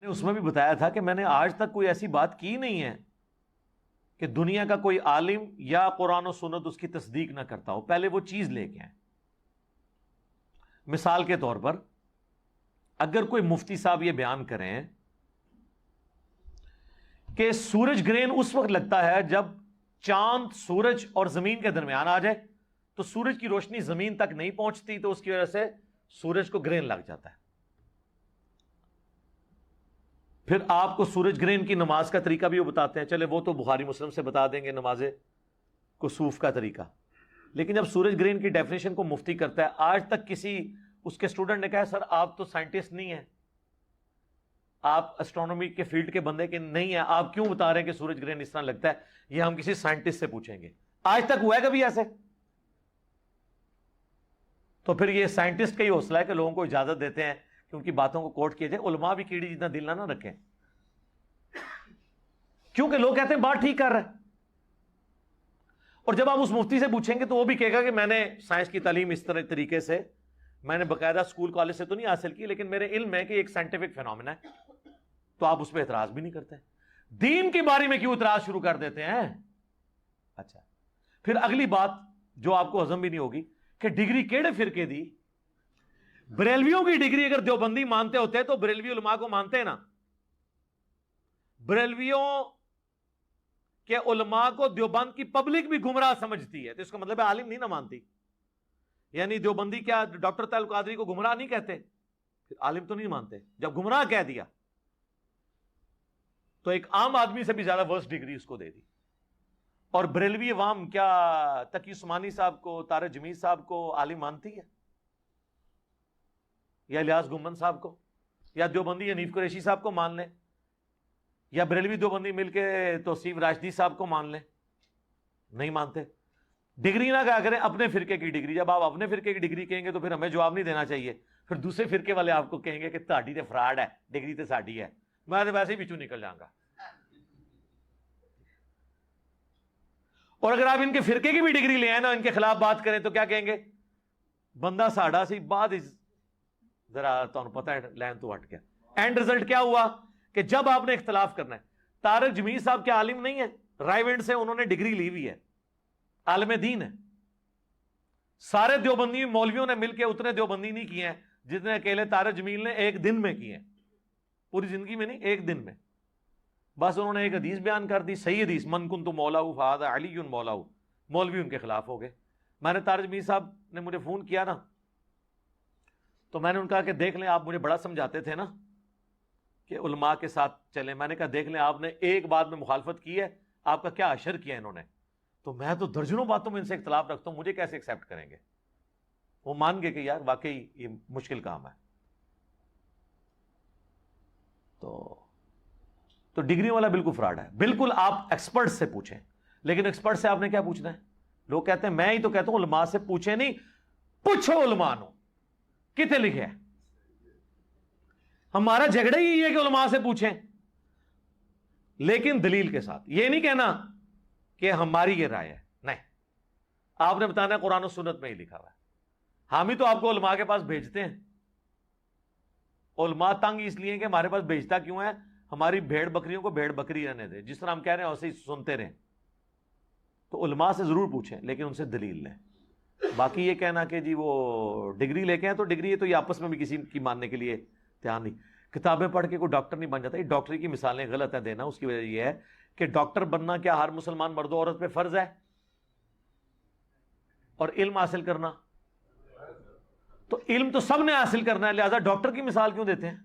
اس میں بھی بتایا تھا کہ میں نے آج تک کوئی ایسی بات کی نہیں ہے کہ دنیا کا کوئی عالم یا قرآن و سنت اس کی تصدیق نہ کرتا ہو، پہلے وہ چیز لے کے آئیں۔ مثال کے طور پر اگر کوئی مفتی صاحب یہ بیان کریں کہ سورج گرہن اس وقت لگتا ہے جب چاند سورج اور زمین کے درمیان آ جائے تو سورج کی روشنی زمین تک نہیں پہنچتی، تو اس کی وجہ سے سورج کو گرہن لگ جاتا ہے۔ پھر آپ کو سورج گرہن کی نماز کا طریقہ بھی وہ بتاتے ہیں، چلے وہ تو بخاری مسلم سے بتا دیں گے نماز کسوف کا طریقہ، لیکن جب سورج گرہن کی ڈیفینیشن کو مفتی کرتا ہے، آج تک کسی اس کے اسٹوڈنٹ نے کہا سر آپ تو سائنٹسٹ نہیں ہیں، آپ اسٹرونومی کے فیلڈ کے بندے کے نہیں ہیں، آپ کیوں بتا رہے ہیں کہ سورج گرہن اس طرح لگتا ہے؟ یہ ہم کسی سائنٹسٹ سے پوچھیں گے۔ آج تک ہوا ہے کبھی ایسے؟ تو پھر یہ سائنٹسٹ کا ہی حوصلہ ہے کہ لوگوں کو اجازت دیتے ہیں کہ ان کی باتوں کو کوٹ کیا جائے۔ علماء بھی کیڑی جتنا دل نہ رکھیں، کیونکہ لوگ کہتے ہیں بات ٹھیک کر رہا ہے، اور جب آپ اس مفتی سے پوچھیں گے تو وہ بھی کہے گا کہ میں نے سائنس کی تعلیم اس طرح طریقے سے، میں نے باقاعدہ اسکول کالج سے تو نہیں حاصل کی، لیکن میرے علم ہے کہ ایک سائنٹیفک فینومینا ہے، تو آپ اس پہ اعتراض بھی نہیں کرتے۔ دین کے بارے میں کیوں اعتراض شروع کر دیتے ہیں؟ اچھا، پھر اگلی بات جو آپ کو ہضم بھی نہیں ہوگی کہ ڈگری کیڑے فرقے دی؟ بریلویوں کی ڈگری اگر دیوبندی مانتے ہوتے تو بریلوی علماء کو مانتے نا۔ بریلویوں کے علماء کو دیوبند کی پبلک بھی گمراہ سمجھتی ہے، تو اس کا مطلب ہے عالم نہیں نہ مانتی، یعنی دیوبندی کیا ڈاکٹر طاہر القادری کو گمراہ نہیں کہتے؟ پھر عالم تو نہیں مانتے، جب گمراہ کہہ دیا تو ایک عام آدمی سے بھی زیادہ ورس ڈگری اس کو دے دی۔ اور بریلوی عوام کیا تقی عثمانی صاحب کو، طارق جمیل صاحب کو عالم مانتی ہے، یا الیاس گمن صاحب کو، یا دیوبندی حنیف قریشی صاحب کو مان لیں، یا بریلوی دیوبندی مل کے توصیف راشدی صاحب کو مان لیں؟ نہیں مانتے۔ ڈگری نہ کہا کریں اپنے فرقے کی ڈگری، جب آپ اپنے فرقے کی ڈگری کہیں گے تو پھر ہمیں جواب نہیں دینا چاہیے، پھر دوسرے فرقے والے آپ کو کہیں گے کہ تہاڈی تے فراڈ ہے، ڈگری تے ساڈی ہے، میں تو ویسے ہی بچوں نکل جاؤں گا۔ اور اگر آپ ان کے فرقے کی بھی ڈگری لے آئیں نا، ان کے خلاف بات کریں تو کیا کہیں گے؟ بندہ ساڑا سی بعد ذرا تمہیں پتہ ہے لین تو ہٹ گیا۔ اینڈ رزلٹ کیا ہوا کہ جب آپ نے اختلاف کرنا ہے، طارق جمیل صاحب کے عالم نہیں ہے، رائے وینڈ سے انہوں نے ڈگری لی ہوئی ہے، عالم دین ہے۔ سارے دیوبندی مولویوں نے مل کے اتنے دیوبندی نہیں کیے ہیں جتنے اکیلے طارق جمیل نے ایک دن میں کیے ہیں، پوری زندگی میں نہیں، ایک دن میں۔ بس انہوں نے ایک حدیث بیان کر دی، صحیح حدیث، من کنت مولاہ فہذا علی مولاہ، مولوی ان کے خلاف ہو گئے۔ میں نے طارق جمیل صاحب نے مجھے فون کیا نا، تو میں نے ان کہا کہ دیکھ لیں، آپ مجھے بڑا سمجھاتے تھے نا کہ علماء کے ساتھ چلیں، میں نے کہا دیکھ لیں آپ نے ایک بات میں مخالفت کی ہے، آپ کا کیا اشر کیا انہوں نے، تو میں تو درجنوں باتوں میں ان سے اختلاف رکھتا ہوں، مجھے کیسے ایکسیپٹ کریں گے؟ وہ مان گئے کہ یار واقعی یہ مشکل کام ہے۔ تو ڈگری والا بالکل فراڈ ہے۔ بالکل آپ ایکسپرٹ سے پوچھیں، لیکن ایکسپرٹ سے آپ نے کیا پوچھنا ہے؟ لوگ کہتے ہیں، میں ہی تو کہتا ہوں علماء سے پوچھیں نہیں، پوچھو علماء نو کتے لکھے ہے۔ ہمارا جھگڑا ہی ہے کہ علماء سے پوچھیں، لیکن دلیل کے ساتھ، یہ نہیں کہنا کہ ہماری یہ رائے ہے، نہیں، آپ نے بتانا ہے قرآن و سنت میں ہی لکھا ہوا ہے۔ ہم ہی تو آپ کو علماء کے پاس بھیجتے ہیں۔ علماء تنگ اس لیے کہ ہمارے پاس بھیجتا کیوں ہے؟ ہماری بھیڑ بکریوں کو بھیڑ بکری رہنے دے، جس طرح ہم کہہ رہے ہیں ویسے ہی سنتے رہیں۔ تو علماء سے ضرور پوچھیں، لیکن ان سے دلیل لیں۔ باقی یہ کہنا کہ جی وہ ڈگری لے کے ہیں تو ڈگری ہے، تو یہ آپس میں بھی کسی کی ماننے کے لیے تیار نہیں۔ کتابیں پڑھ کے کوئی ڈاکٹر نہیں بن جاتا، یہ ڈاکٹری کی مثالیں غلط ہے دینا۔ اس کی وجہ یہ ہے کہ ڈاکٹر بننا کیا ہر مسلمان مرد و عورت پہ فرض ہے؟ اور علم حاصل کرنا تو علم تو سب نے حاصل کرنا ہے، لہذا ڈاکٹر کی مثال کیوں دیتے ہیں؟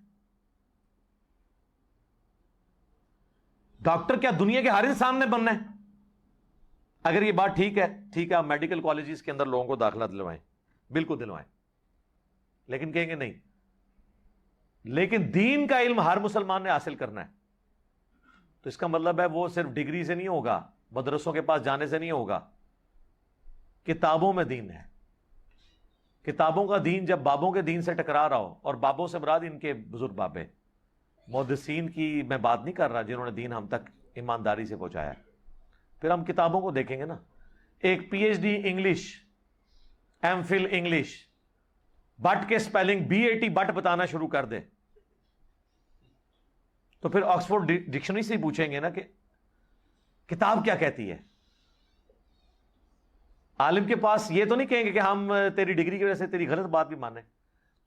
ڈاکٹر کیا دنیا کے ہر انسان نے بننا ہے؟ اگر یہ بات ٹھیک ہے، ٹھیک ہے، آپ میڈیکل کالجز کے اندر لوگوں کو داخلہ دلوائیں، بالکل دلوائیں، لیکن کہیں گے نہیں، لیکن دین کا علم ہر مسلمان نے حاصل کرنا ہے، تو اس کا مطلب ہے وہ صرف ڈگری سے نہیں ہوگا، مدرسوں کے پاس جانے سے نہیں ہوگا، کتابوں میں دین ہے۔ کتابوں کا دین جب بابوں کے دین سے ٹکرا رہا ہو، اور بابوں سے مراد ان کے بزرگ بابے محدثین کی میں بات نہیں کر رہا جنہوں نے دین ہم تک ایمانداری سے پہنچایا، پھر ہم کتابوں کو دیکھیں گے نا۔ ایک P H D English, M Phil English, but کے سپیلنگ BAT بٹ بتانا شروع کر دے، تو پھر آکسفورڈ ڈکشنری سے ہی پوچھیں گے نا کہ کتاب کیا کہتی ہے. عالم کے پاس یہ تو نہیں کہیں گے کہ ہم تیری ڈگری کی وجہ سے تیری غلط بات بھی مانیں.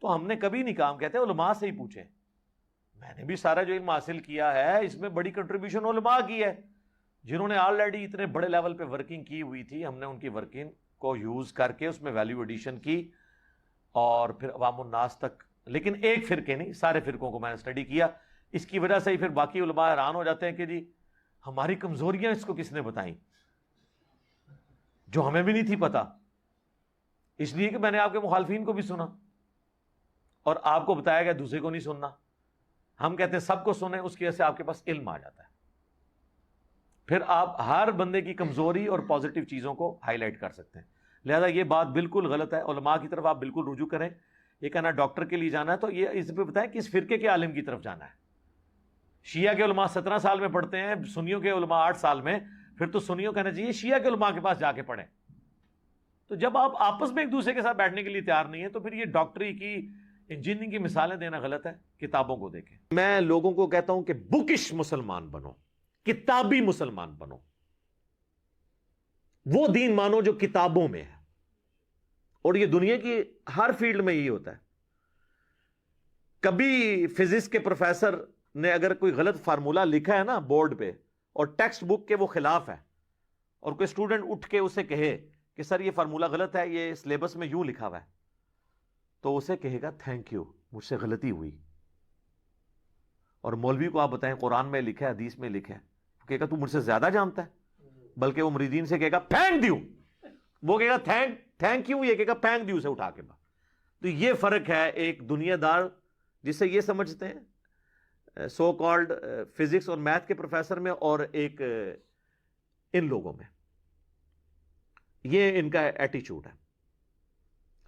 تو ہم نے کبھی نہیں کام کہتے علماء سے ہی پوچھیں. میں نے بھی سارا جو علم حاصل کیا ہے اس میں بڑی کنٹریبیوشن علماء کی ہے, جنہوں نے آلریڈی اتنے بڑے لیول پہ ورکنگ کی ہوئی تھی. ہم نے ان کی ورکنگ کو یوز کر کے اس میں ویلیو ایڈیشن کی اور پھر عوام الناس تک. لیکن ایک فرقے نہیں, سارے فرقوں کو میں نے اسٹڈی کیا. اس کی وجہ سے ہی پھر باقی علماء حیران ہو جاتے ہیں کہ جی ہماری کمزوریاں اس کو کس نے بتائیں جو ہمیں بھی نہیں تھی پتا. اس لیے کہ میں نے آپ کے مخالفین کو بھی سنا اور آپ کو بتایا گیا دوسرے کو نہیں سننا. ہم کہتے ہیں سب کو سنیں, اس کی وجہ سے آپ کے پاس علم آ جاتا ہے. پھر آپ ہر بندے کی کمزوری اور پازیٹیو چیزوں کو ہائی لائٹ کر سکتے ہیں. لہذا یہ بات بالکل غلط ہے. علماء کی طرف آپ بالکل رجوع کریں. یہ کہنا ڈاکٹر کے لیے جانا ہے تو یہ اس پہ بتائیں کس فرقے کے عالم کی طرف جانا ہے. شیعہ کے علماء 17 سال میں پڑھتے ہیں, سنیوں کے علماء 8 سال میں. پھر تو سنیوں کہنا چاہیے شیعہ کے علماء کے پاس جا کے پڑھیں. تو جب آپ آپس میں ایک دوسرے کے ساتھ بیٹھنے کے لیے تیار نہیں ہے تو پھر یہ ڈاکٹری کی انجینئرنگ کی مثالیں دینا غلط ہے. کتابوں کو دیکھیں. میں لوگوں کو کہتا ہوں کہ بکش مسلمان بنو, کتابی مسلمان بنو. وہ دین مانو جو کتابوں میں ہے. اور یہ دنیا کی ہر فیلڈ میں یہی ہوتا ہے. کبھی فزکس کے پروفیسر نے اگر کوئی غلط فارمولا لکھا ہے نا بورڈ پہ اور ٹیکسٹ بک کے وہ خلاف ہے, اور کوئی اسٹوڈنٹ اٹھ کے اسے کہے کہ سر یہ فارمولا غلط ہے, یہ سلیبس میں یوں لکھا ہوا ہے, تو اسے کہے گا تھینک یو, مجھ سے غلطی ہوئی. اور مولوی کو آپ بتائیں قرآن میں لکھا ہے, حدیث میں لکھا ہے, کہے گا تو مجھ سے زیادہ جانتا ہے. بلکہ وہ مریدین سے کہے گا پھینک دیو, وہ کہے گا تھینک یو, یہ کہے گا پھینک دیو سے اٹھا کے. تو یہ فرق ہے ایک دنیا دار جسے یہ سمجھتے ہیں سو کالڈ فزکس اور میتھ کے پروفیسر میں, اور ایک ان لوگوں میں. یہ ان کا ایٹیچیوڈ ہے.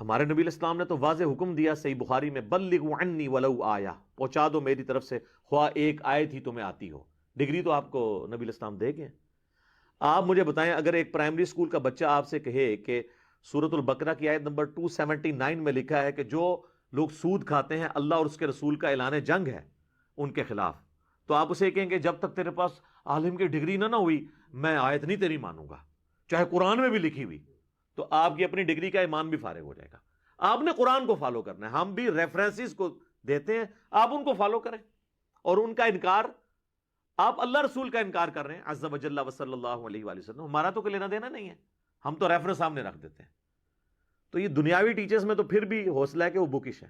ہمارے نبی علیہ السلام نے تو واضح حکم دیا صحیح بخاری میں, بلغوا عنی ولو آیا, پہنچا دو میری طرف سے خواہ ایک آیت ہی تمہیں آتی ہو. ڈگری تو آپ کو نبی علیہ السلام دے گئے. آپ مجھے بتائیں اگر ایک پرائمری اسکول کا بچہ آپ سے کہے کہ سورۃ البقرہ کی آیت نمبر 279 میں لکھا ہے کہ جو لوگ سود کھاتے ہیں اللہ اور اس کے رسول کا اعلان جنگ ہے ان کے خلاف, تو آپ اسے کہیں گے جب تک تیرے پاس عالم کی ڈگری نہ ہوئی میں آیت نہیں تیری مانوں گا چاہے قرآن میں بھی لکھی ہوئی. تو آپ کی اپنی ڈگری کا ایمان بھی فارغ ہو جائے گا. آپ نے قرآن کو فالو کرنا ہے. ہم بھی ریفرنسز کو دیتے ہیں, آپ ان کو فالو کریں. اور ان کا انکار, آپ اللہ رسول کا انکار کر رہے ہیں عز وجل و صلی اللہ علیہ وآلہ وسلم, ہمارا تو کوئی لینا دینا نہیں ہے, ہم تو ریفرنس سامنے رکھ دیتے ہیں. تو یہ دنیاوی ٹیچرز میں تو پھر بھی حوصلہ ہے کہ وہ بکش ہے.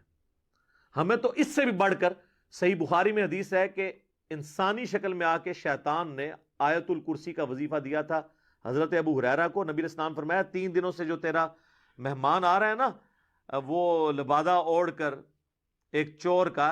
ہمیں تو اس سے بھی بڑھ کر صحیح بخاری میں حدیث ہے کہ انسانی شکل میں آ کے شیطان نے آیت الکرسی کا وظیفہ دیا تھا حضرت ابو ہریرہ کو. نبی علیہ السلام فرمایا 3 دنوں سے جو تیرا مہمان آ رہا ہے نا, وہ لبادہ اوڑھ کر ایک چور کا